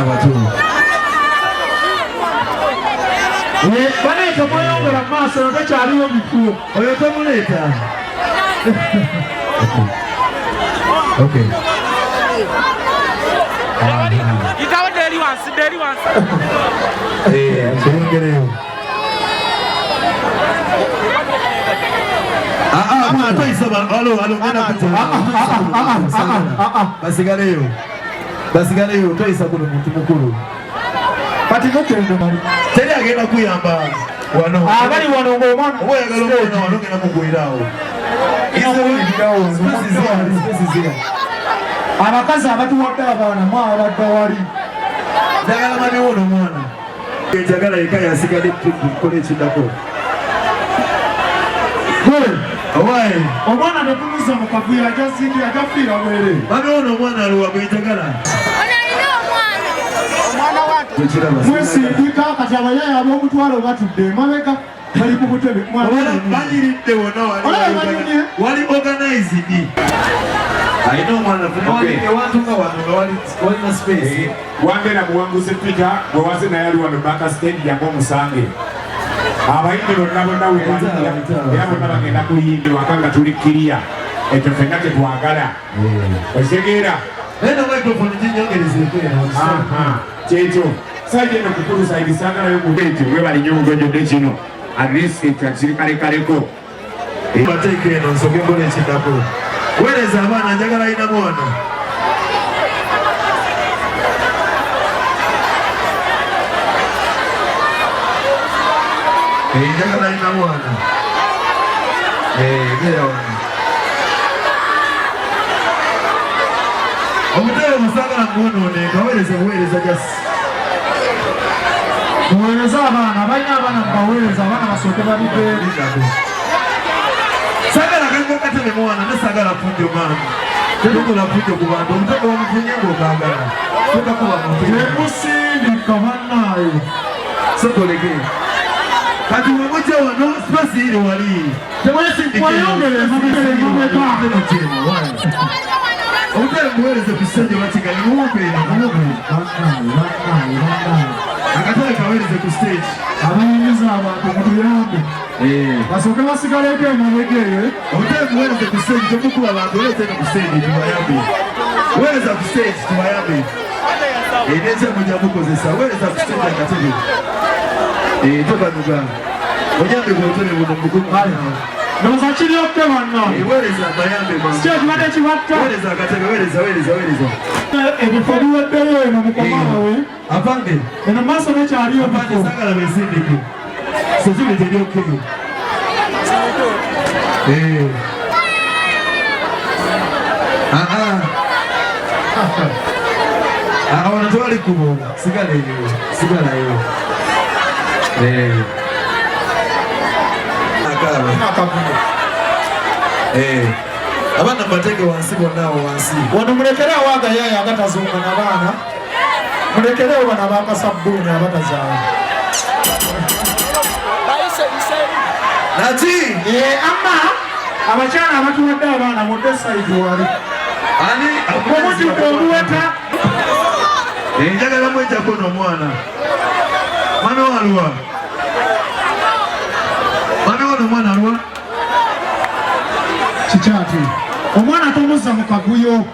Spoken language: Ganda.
abato. Bane to moyo la maso no chali yo biku. Oyo to muleta. Okay. You got daily ones. Chungere. Ama toisaba. Alo, ngena kutoa. Basigale yo toisa kuno muntu mukuru. Kati mukendo mali. Teri agenda kuyamba wano. Bali wano ngomana. Oya galomona wano ngena mugwirawo. Abakazi abatuwadde abaana mwabadde wali njagala mani wono mwana njagala eka yasigadde tukola ekiddako owaye omwana netumuza mu kavuyo ajazindi ajafiira bwere mani wono omwana aluwa gwenjagala mwesindika kati abayaya ab'omutwalo batudde emabega bali ku butebe banyiridde wona wali organized ayina omwana ewantunga wano nga walina space wambera muwanguzi Peter bwe waze naye ali wano Baka Stadium omusange abayimbi bonna era bonna bagenda kuyimbi waka nga tuli kiriya ekyo fenna tetwagala okitegeera naye na microphone ginyongerezeeko kyekyo saidi eno kukulu saidi saagalayo mubeti webali nnyo mugonjodde kino at least kirikalekaleko bateeka eno nsoge mbola ekiddako weereza abaana njagala ayinamu wano njagala ayinamu wano beera wano omutebe musagala mwonooneka weereza jasi muweereza abaana balina abaana mubaweereza abaana basooke babidde sagala kango katebe mwana nesagala fujo mama tetukula fujo ku bantu omutego omufunye ng'okaagala tokakuba temusindika bannaayo sokolege kati wemutya wano spasi iri wali omutebe muweereze ku kisenge bakigali muwupeera akatebe kaweereze ku stage abayingiza abantu mutuyambe basooke basigaleko emabega eyo omutebe muweereze ku stage tomukuba abantu oleetene ku stage tubayambe weereza ku stage tubayambe nekyemuja mukozesa weereza ku stage akatebe tokanuga onyambe bwotebe buno mugumu ndoza kiryokke bannaye weereza amayambe stage badde kibatta weereza akatebe weereza ebifo biweddeyo eno mukomaawe apange eno maaso nekyaliyo apange sagala besindike security eryokeyo wano tewali kubo sigalayo abaana mbateke wansi bonnawo wansi wano mulekerewo agayaya agatazunga nabaana mulekerewo bano abakasabbuuni abatazaala nati ama abakyala abatuwadde abaana mudde saidi wali omudduka omuweta njagala mwejjako n'omwana mwana waluwa mwana wano omwana aluwa kikyati omwana tomuzza mu kaguyo